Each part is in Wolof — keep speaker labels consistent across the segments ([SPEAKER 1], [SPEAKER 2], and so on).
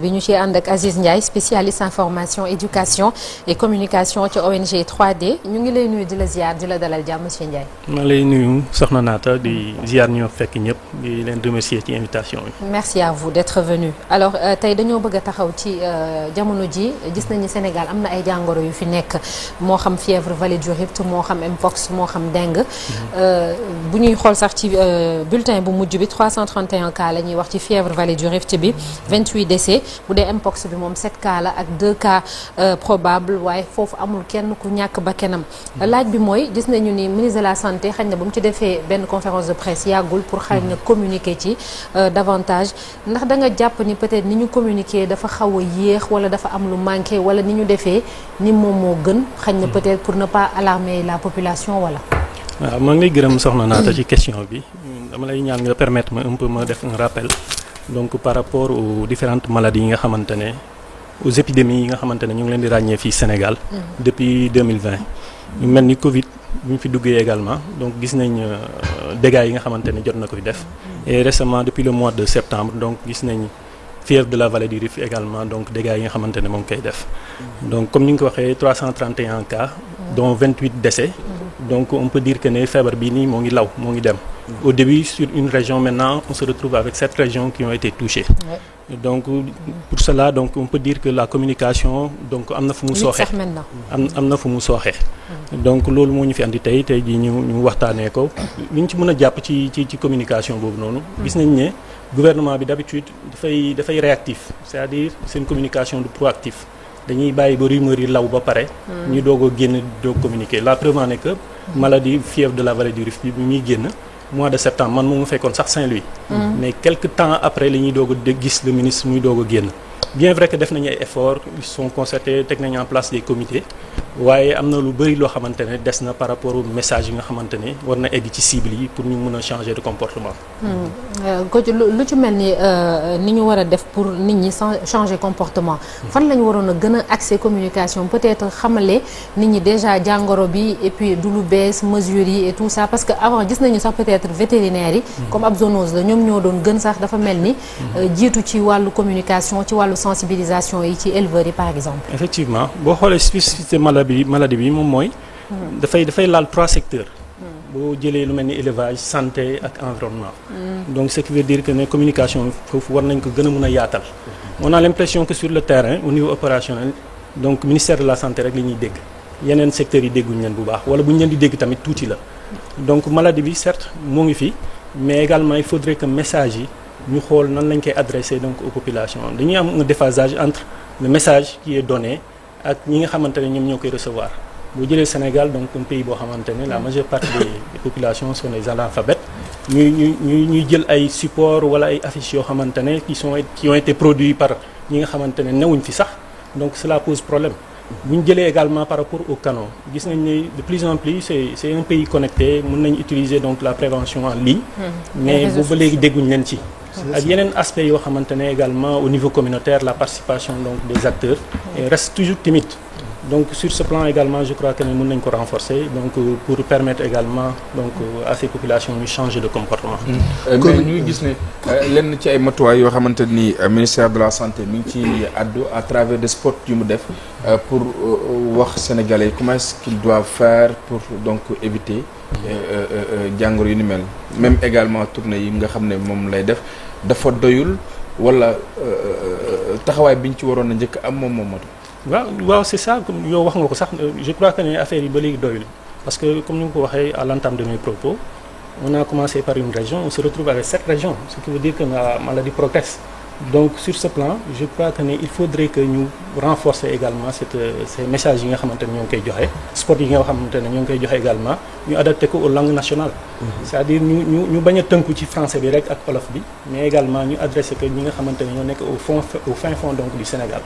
[SPEAKER 1] bi ñu ci ànd ak Aziz Ndiaye spécialiste information éducation et communication ci ONG 3D ñu ngi lay nuyu di la ziar di la dalal jàmm monsieur Ndiaye.
[SPEAKER 2] maa lay nuyu soxna Naata di ziar ñoo fekk ñëpp di leen remercier ci invitation bi.
[SPEAKER 1] merci à vous d'être venu alors tey dañoo bëgg a taxaw ci jamono ji gis nañu Sénégal am na ay jàngoro yu fi nekk moo xam fièvre vallée du Rift moo xam mpox moo xam dengue. bu ñuy xool sax ci bulletin bu mujj bi 331 cas la ñuy wax ci fièvre vallée du Rift bi 28 décès. bu dee mpox bi moom 7 cas la ak 2 cas probable waaye foofu amul kenn ku ñàkk bakkanam laaj bi mooy gis nañu ni ministre de la santé xañ na ba mu ci defee benn conférence de presse yàggul pour xañ na communiquer ci davantage ndax da nga jàpp ni peut-être ni ñu communiquer dafa xaw a yéex wala dafa am lu manqué wala ni ñu defee ni moom moo gën xañ na peut-être pour ne pas alarmer la population wala.
[SPEAKER 2] waaw maa ngi lay gërëm soxna Naata ci question bi dama lay ñaan nga permettre ma un peu ma def un rappel. donc par rapport aux différentes maladies yi nga xamante ne aux épidémies yi nga xamante ne ñu ngi leen di ràññee fii Sénégal. depuis 2020. ñu mel ni Covid bu ñu fi duggee également donc gis nañ dégâts yi nga xamante ne jot na ko fi def. et récemment depuis le mois de septembre donc gis nañ fièvre de la vallée du Rift également donc dégâts yi nga xamante ne moom koy def. donc comme ni nga ko waxee 331 cas. dont 28 décès. donc on peut dire que ne feebar bii nii moo ngi law moo ngi dem. au début sur une région maintenant on se retrouve avec 7 régions qui ont été touchées. Ouais. donc pour cela donc on peut dire que la communication donc am na fu mu sooxee am na fu mu sooxee. donc loolu moo ñu fi andi tey jii ñu waxtaanee ko li ñu ci mën a jàpp ci communication boobu noonu. gis nañ ne gouvernement bi d'habitude dafay réactif c'est-à-dire c'est une communication de proactif. dañuy bàyyi ba rumeur yi law ba pare. ñu doog a génn doog communiquer la preuve en est que maladie fièvre de la vallée du Rift bi muy génn mois de septembre man moo ma fekkoon sax Saint-Louis. mais quelque temps après la ñuy doog a gis le ministre muy doog a génn. bien vrai que def nañu ay efforts ils sont concertés teg nañu en place des comités waaye am na lu bëri loo xamante ne des na par rapport au message yi nga xamante ne war na egg ci cible yi pour ñu mën a changer de comportement.
[SPEAKER 1] lu ci mel ni ñu war a def pour nit ñi changer comportement. fan la ñu waroon a gën a accès communication peut-être xamale nit ñi déjà jàngoro bi et puis du lu bees mesures yi et tout ça parce que avant gis nañu sax peut-être vétérinaires yi. comme ab zoonose la ñoom ñoo doon gën sax dafa mel ni. jiitu ci wàllu communication ci wàllu sensibilisation yi ci éleveurs yi par exemple.
[SPEAKER 2] effectivement boo xoolee spécificité maladie bi moom mooy. dafay laal 3 secteurs. boo jëlee lu mel ni élevage santé ak environnement. donc ce qui veut dire que ne communication foofu war nañ ko gën a mën a yaatal. on a l'impression que sur le terrain au niveau opérationnel donc ministère de la santé rek li ñuy dégg yeneen secteurs yi dégguñu leen bu baax wala bu ñu leen di dégg tamit tuuti la. donc maladie bi certes moo ngi fi mais également il faudrait que message yi. ñu xool nan lañ koy adresser donc aux populations dañuy am un déphasage entre le message qui est donné ak ñi nga xamante ne ñoom ñoo koy recevoir boo jëlee Sénégal donc un pays boo xamante ne la majeure partie des populations sont des analphabètes ñuy jël ay supports wala ay affiches yoo xamante ne qui ont été produits par ñi nga xamante ne newuñ fi sax donc cela pose problème bu ñu jëlee également par rapport au canon gis nañ ne de plus en plus c'est un pays connecté mën nañ utiliser donc la prévention en ligne mais boobu ba léegi dégguñ leen ci ak yeneen aspect yoo xamante ne également au niveau communautaire la participation donc des acteurs reste toujours timide donc sur ce plan également je crois que ne mën nañ ko renforcer donc pour permettre également donc à ces populations ñu changer de comportement.
[SPEAKER 3] mais ñuy gis ne lenn ci ay matuwaay yoo xamante ni ministère de la santé mi ngi ci addu à travers des spots yu mu def pour wax sénégalais comment est-ce qu'ils doivent faire pour donc éviter jàngoro yu ni mel même également tournée yi nga xam ne moom lay def dafa doyul wala taxawaay bi ñu ci waroon a njëkk am moom matu.
[SPEAKER 2] waaw c'est ça comme yow wax nga ko sax je crois que ne affaire yi ba léegi doyul parce que comme ni nga ko waxee à l'entame de mes propos on a commencé par une région on se retrouve avec 7 régions ce qui veut dire que la maladie progresse donc sur ce plan je crois que ne il faudrait que ñu renforcer également ces messages yi nga xamante ne ñoo ngi koy joxe sport yi nga xamante ne ñoo ngi koy joxe également ñu adapté ko aux langues nationales c'est-à-dire ñu bañ a tënku ci français bi rek ak wolof bi mais également ñu adressé que ñi nga xamante ne ñoo nekk au fin fond donc du Sénégal.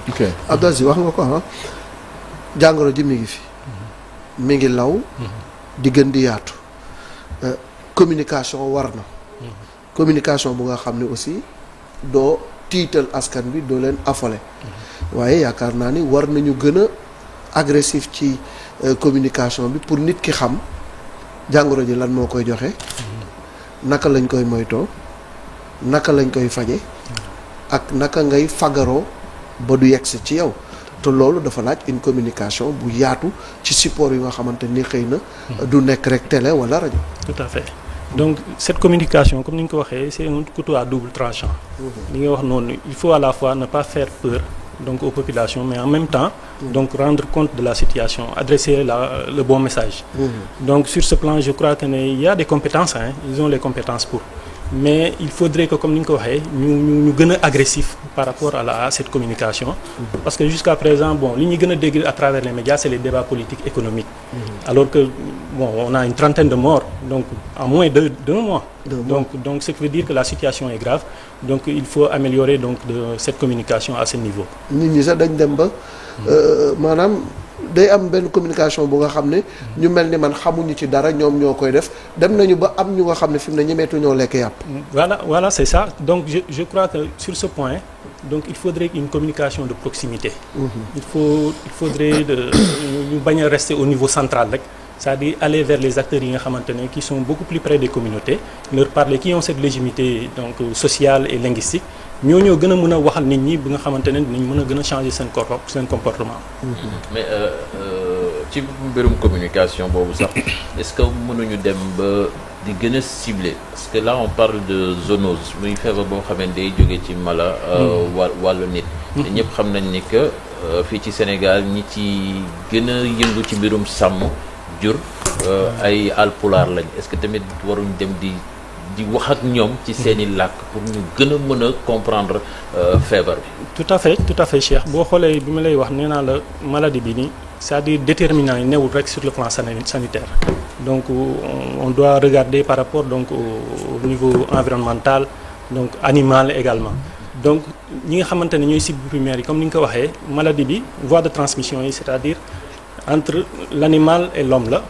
[SPEAKER 4] ok Abdou Aziz wax nga ko jàngoro ji mi ngi fi. mi ngi law. di gën di yaatu. communication war na. communication bu nga xam ne aussi doo tiital askan bi doo leen affolé. waaye yaakaar naa ni war nañu gën a agressif ci communication bi pour nit ki xam jàngoro ji lan moo koy joxe. naka lañ koy moytoo naka lañ koy faje ak naka ngay fagaroo ba du yegsi ci yow te loolu dafa laaj une communication bu yaatu ci support yi nga xamante ni xëy na du nekk rek télé wala rajo.
[SPEAKER 2] tout à fait donc cette communication comme ni nga ko waxee c'est un couteau à double tranchant. li nga wax noonu il faut à la fois ne pas faire peur donc aux populations mais en même temps donc rendre compte de la situation adresser le bon message. Donc sur ce plan je crois que il y a des compétences ils ont les compétences pour. Mais il faudrait que comme ni nga ko waxee ñu gën a agressif par rapport à cette communication. Parce que jusqu'à présent li ñu gën a dégg à travers les médias c'est les débats politiques économiques. Alors que on a une trentaine de morts donc en moins d'un mois. Donc ce qui veut dire que la situation est grave donc il faut améliorer donc de cette communication à ce niveau.
[SPEAKER 4] nit ñi sax dañ dem ba maanaam day am benn communication bu nga xam ne ñu mel ni man xamuñu ci dara ñoom ñoo koy def dem nañu ba am ñu nga xam ne fi mu ne ñemeetu ñoo lekk yàpp.
[SPEAKER 2] Voilà c'est ça donc je crois que sur ce point donc il faudrait une communication de proximité. Il faudrait ñu bañ a rester au niveau central rek c'est-à-dire aller vers les acteurs yi nga xamante ne qui sont beaucoup plus près des communautés leur parler qui ont cette légitimité donc sociale et linguistique ñoo gën a mën a waxal nit ñi bi nga xamante ne dinañ mën a gën a changer seen comportement.
[SPEAKER 5] Mais ci mbirum communication boobu sax est-ce que mënuñu dem ba di gën a cibler parce que là on parle de zoonose muy feebar boo xam ne day jóge ci mala wàllu nit. te ñëpp xam nañ ni que fii ci Sénégal ñi ci gën a yëngu ci mbirum sàmm jur ay alpulaar lañ est-ce que tamit waruñ dem di wax ak ñoom ci seeni làkk pour ñu gën a mën a comprendre feebar bi.
[SPEAKER 2] tout à fait Cheikh boo xoolee bi ma lay wax nee naa la maladie bi nii c'est-à-dire déterminant yi newul rek sur le plan sanitaire donc on doit regarder par rapport donc au niveau environnemental donc animal également donc ñi nga xamante ne ñooy cibles primaires yi comme ni nga ko waxee maladie bi voie de transmission yi c'est-à-dire entre l'animal et l'homme la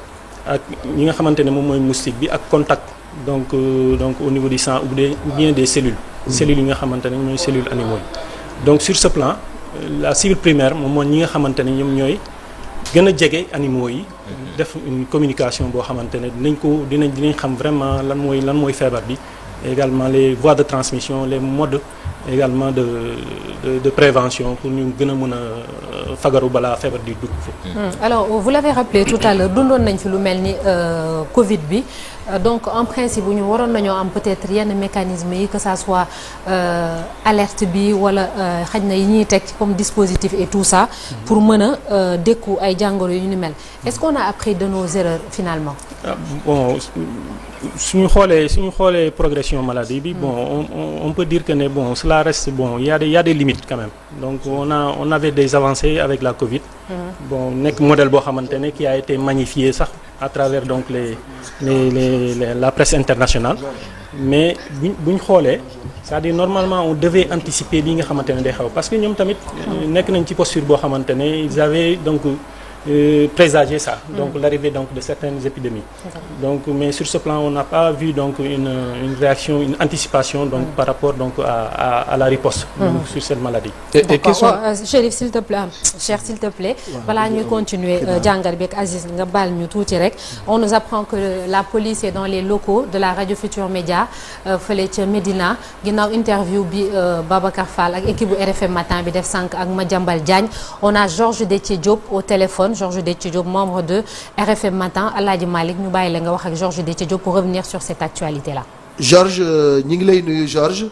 [SPEAKER 2] ak ñi nga xamante ne moom mooy moustique bi ak contact donc au niveau du sang ou bien des cellules yi nga xamante ne ñooy cellules animaux yi donc sur ce plan la cible primaire moom mooy ñi nga xamante ne ñoom ñooy gën a jege animaux yi def une communication boo xamante ne dinañ xam vraiment lan mooy feebar bi également les voies de transmission les modes également de prévention pour ñu gën a mën a fagaru balaa feebar di dugg fa.
[SPEAKER 1] Alors vous l'avez rappelé tout à l'heure dundoon nañ fi lu mel ni Covid bi donc en principe ñu waroon nañoo am peut-être yenn mécanisme yi que ça soit alerte bi wala xaj na yi ñuy teg comme dispositif et tout ça pour mën a dékku ay jàngoro yu ni mel est-ce qu'on a appris de nos erreurs finalement.
[SPEAKER 2] Bon suñu xoolee progression maladie bi on peut dire que ne cela reste il y a des limites quand même donc on avait des avancées avec la Covid. Nekk modèle boo xamante ne qui a été magnifié sax à travers donc la presse internationale mais buñ xoolee c'est-à-dire normalement on devait anticiper li nga xamante ne day xaw parce que ñoom tamit nekk nañ ci posture boo xamante ne ils avaient donc présager ça donc l'arrivée donc de certaines épidémies donc mais sur ce plan on n'a pas vu donc une réaction une anticipation donc par rapport donc à la riposte donc sur cette maladie
[SPEAKER 3] et question
[SPEAKER 1] Chérif s'il te plaît balaa ñuy continuer jàngat bi ak Aziz nga baal ñu tuuti rek on nous apprend que la police est dans les locaux de la radio Futur Média fële ca Médina ginnaaw interview bi Babacar Fall ak équipe bu RFM matin bi def sànq ak Madiambal Diagne on a Georges Déthié Diop au téléphone Georges Déthié Diop membre de RFM Matin Alaaji Malick ñu bàyyi la nga wax ak Georges Déthié Diop pour revenir sur cette actualité là.
[SPEAKER 4] Georges ñi ngi lay nuyu Georges.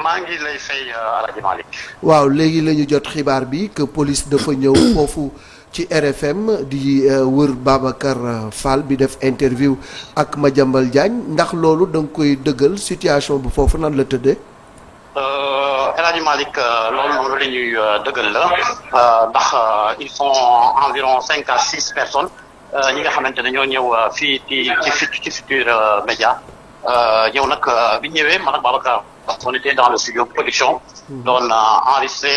[SPEAKER 6] maa ngi lay fay Alaaji Malick.
[SPEAKER 4] waaw léegi la ñu jot xibaar bi que police dafa ñëw foofu ci RFM di wër Babacar Fall bi def interview ak Madiambal Diagne ndax loolu da nga koy dëggal situation bu foofu nan la tëddee.
[SPEAKER 6] El Hadji Malick loolu moom la ñuy dëggal la ndax ils sont environ 5 à 6 personnes ñi nga xamante ne ñoo ñëw fii ci Futur Média ñëw nag bi ñëwee man ak Babacar on était dans le studio production doon enregistré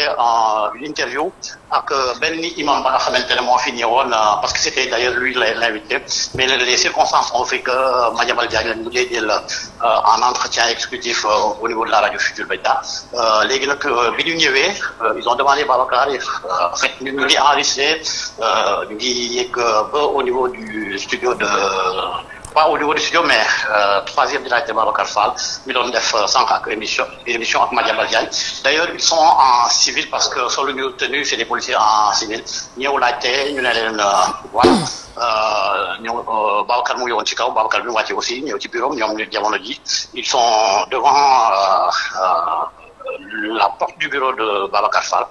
[SPEAKER 6] une interview ak benn imam ba nga xamante ne moo fi ñëwoon parce que c'était d'ailleurs lui l'invité mais les circonstances ont fait que Madiambal Diagne lañ mujjee jël en entretien exclusif au niveau de la radio Futur Média léegi nag bi ñu ñëwee ils ont demandé Babacar en fait ñu ngi enregistré ñu ngi yegg ba au niveau du studio de pas au niveau du studio mais troisième di laajte Babacar Fall mi doon def sànq ak émission ak Madiambal Diagne d'ailleurs ils sont en civil parce que solo ñu tenu c'est des policiers en civil ñëw laajte ñu ne leen voilà ñëw Babacar mu ngi woon ci kaw Babacar bi mu wàcce aussi ñëw ci bureau ñoom jamono ji ils sont devant la porte du bureau de Babacar Fall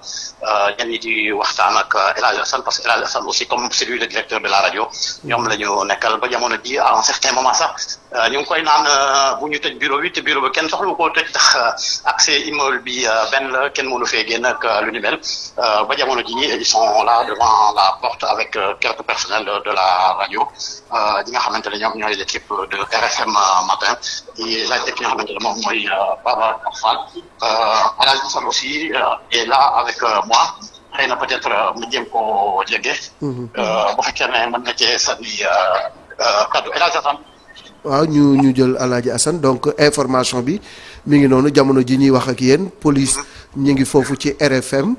[SPEAKER 6] ñenn ñi di waxtaan ak El Hadj Assane parce que El Hadj Assane aussi comme c'est lui le directeur de la radio ñoom la ñu nekkal ba jamono ji à un certain moment sax ñu ngi koy naan bu ñu tëj bureau bi te bureau bi kenn soxlu koo tëj tax accès immeuble bi benn la kenn mënu fee génn ak lu ni mel ba jamono ji ils sont là devant la porte avec quelques personnels de la radio ñi nga xamante ne ñoom ñooy l'équipe de RFM matin di laajte ki nga xamante ne moom mooy Babacar Fall El Hadj Assane aussi est là avec moi xëy na peut-être mu jéem koo jege. bu fekkee ne mën na cee sànni kaddu El Hadj Assane.
[SPEAKER 4] waaw ñu jël El Hadj Assane donc information bi mi ngi noonu jamono ji ñuy wax ak yéen police ñu ngi foofu ci RFM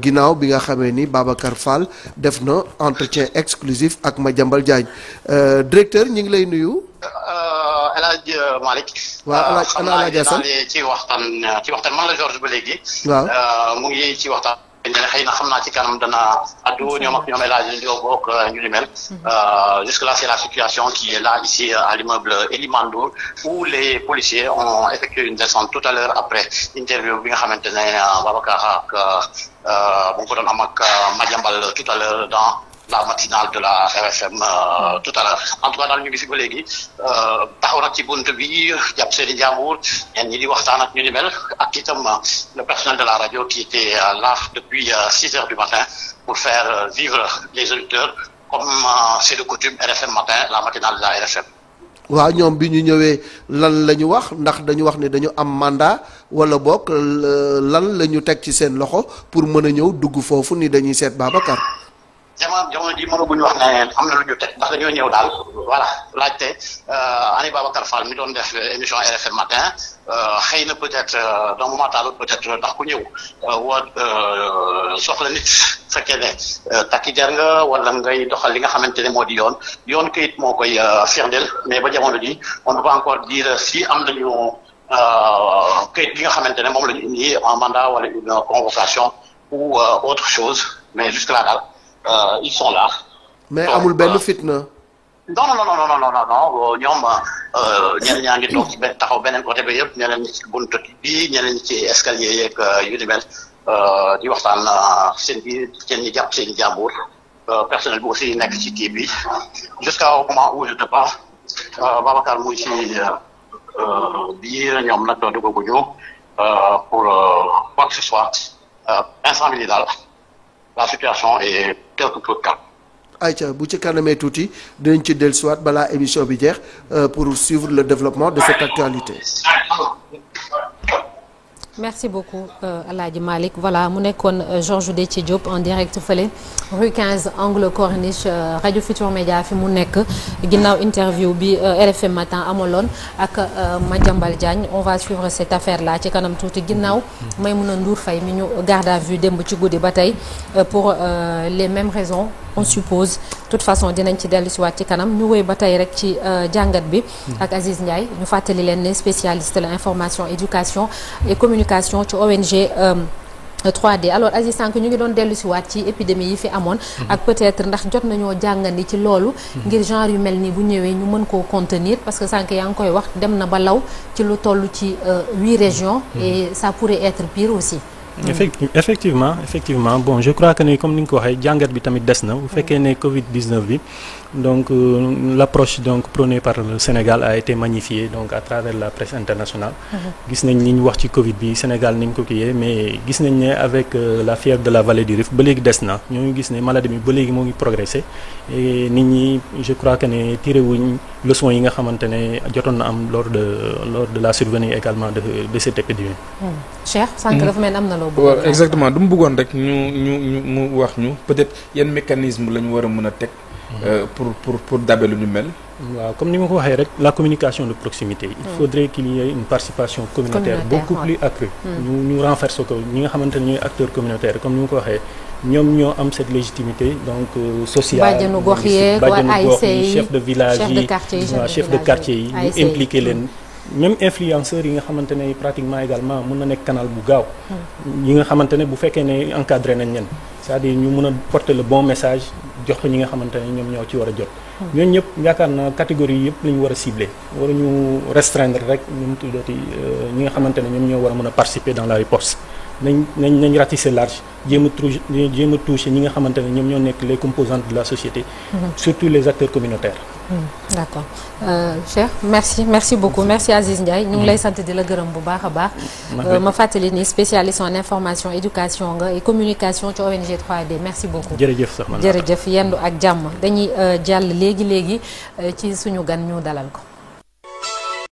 [SPEAKER 4] ginnaaw bi nga xamee ni Babacar Fall def na entretien exclusif ak Madiambal Diagne directeur ñu ngi lay nuyu.
[SPEAKER 6] El Hadj Malick.
[SPEAKER 4] waaw El Hadj Assane
[SPEAKER 6] ci waxtaan man la Georges ba léegi.
[SPEAKER 4] waaw
[SPEAKER 6] mu ngi ci waxtaan. xëy na xam naa ci kanam dana addu ñoom ak ñoom El Hadj Ndio bokk ñu ni mel jusque là c'est la situation qui est là ici à l'immeuble Elimane Ndour où les policiers ont effectué une descente tout à l'heure après interview bi nga xamante ne Babacar ak bu ko doon am ak Madiambal tout à l'heure dans la matinale de la RFM tout à l'heure en tout cas daal ñu ngi fi ba léegi taxaw nag ci bunt bi jàpp seeni njàmbur ñenn ñi di waxtaan ak ñu ni mel ak itam le personnel de la radio qui était là depuis 6 heures du matin pour faire vivre les auditeurs comme c'est de coutume RFM matin la matinale de la RFM.
[SPEAKER 4] waaw ñoom bi ñu ñëwee lan la ñu wax ndax dañu wax ne dañu am mandat wala boog lan la ñu teg ci seen loxo pour mën a ñëw dugg foofu ni dañuy seet Babacar.
[SPEAKER 6] jamono ji mënaguñu wax ne am na lu ñu teg ndax dañoo ñëw daal voilà laajte ani Babacar Fall mi doon def émission RFM matin xëy na peut-être d'un moment à l'autre peut-être ndax ku ñëw soxla nit fekkee ne takki jar nga wala ngay doxal li nga xamante ne moo di yoon kayit moo koy firndeel mais ba jamono ji on ne peut pas encore dire si am nañu kayit bi nga xamante ne moom la ñu indi un mandat wala une convocation ou autre chose mais jusque là daal ils sont là.
[SPEAKER 4] mais amul benn fitna.
[SPEAKER 6] non ñoom ñeneen ñaa ngi toog ci taxaw beneen côté bi yëpp ñeneen ñi ci buntu bi ñeneen ñi ci escalier yeeg yu ni mel di waxtaan seen biir seen ñi jàpp seen jàmbur personnel bi aussi nekk ci kii bi jusqu'au moment où je te parle Babacar muy ci biir ñoom nag duggaguñu pour quoi que ce soit instant bi daal la situation est quelque peu calme.
[SPEAKER 4] ayca bu ci kanamee tuuti dinañ ci dellusiwaat balaa émission bi jeex pour suivre le développement de cette actualité.
[SPEAKER 1] merci beaucoup El Hadj Malick voilà mu nekkoon Georges Déthié Diop en direct fële rue 15 angle Corniche rajo Futur Média fi mu nekk ginnaaw interview bi RFM matin amaloon ak Madiambal Diagne on va suivre cette affaire là ci kanam tuuti ginnaaw Maïmouna Ndour Faye mi ñu garde à vue démb ci guddi ba tey pour les mêmes raisons on suppose de toute façon dinañ ci dellu si waat ci kanam ñu wéy ba tey rek ci jàngat bi ak Aziz Ndiaye ñu fàttali leen ne spécialiste la information éducation et communication ci ONG 3D alors Aziz sànq ñu ngi doon dellu si waat ci épidémie yi fi amoon ak peut-être ndax jot nañoo jàngandi ci loolu ngir genre yu mel nii bu ñëwee ñu mën koo contenir parce que sànq yaa ngi koy wax dem na ba law ci lu toll ci 8 régions et ça pourrait être pire aussi.
[SPEAKER 2] effectivement bon je crois que ne comme ni nga ko waxee jàngat bi tamit des na bu fekkee ne Covid 19 bi donc l'approche donc prônée par le Sénégal a été magnifiée donc à travers la presse internationale. gis nañ ni ñu wax ci Covid bi Sénégal ni ñu ko kiyee mais gis nañ ne avec la fièvre de la vallée du Rift ba léegi des na ñoo ngi gis ne maladie bi ba léegi moo ngi progressé et nit ñi je crois que ne tiré wuñ leçon yi nga xamante ne jotoon na am lors de la survenue également de cette épidémie.
[SPEAKER 1] Cheikh sànq dafa mel am na loo
[SPEAKER 3] waaw exactement du mu bëggoon rek ñu mu wax ñu peut-être yan mécanisme la ñu war a mën a teg. pour dabe lu ñu mel.
[SPEAKER 2] waaw comme ni ma ko waxee rek la communication de proximité. il faudrait qu'il y ait une participation communautaire beaucoup plus accrue. ñu renforcer ko ñi nga xamante ne ñooy acteurs communautaires comme ni ma ko waxee ñoom ñoo am cette légitimité donc sociale.
[SPEAKER 1] bàjjenu gox yeeg waa ASC yi
[SPEAKER 2] chef de village yi chef de quartier yi ñu impliqué leen. même influenceurs yi nga xamante ne pratiquement également mun na nekk canal bu gaaw. yi nga xamante ne bu fekkee ne encadré nañ leen c'est-à-dire ñu mun a porter le bon message jox ko ñi nga xamante ne ñoom ñoo ci war a jot. ñooñu ñëpp yaakaar naa catégorie yëpp la ñu war a cibler waruñu restreindre rek ñu mu tuddati ñi nga xamante ne ñoom ñoo war a mën a participer dans la riposte. nañ ratisser large jéem a toucher ñi nga xamante ne ñoom ñoo nekk les composantes de la société. surtout les acteurs communautaires.
[SPEAKER 1] D'accord Cheikh merci beaucoup merci Aziz Ndiaye ñu ngi lay sant di la gërëm bu baax a baax. ma fàttali ni spécialiste en information éducation nga et communication ci ONG 3D merci beaucoup.
[SPEAKER 2] jërëjëf sax man
[SPEAKER 1] jërëjëf yendu ak jàmm dañuy jàll léegi ci suñu gan ñu dalal ko.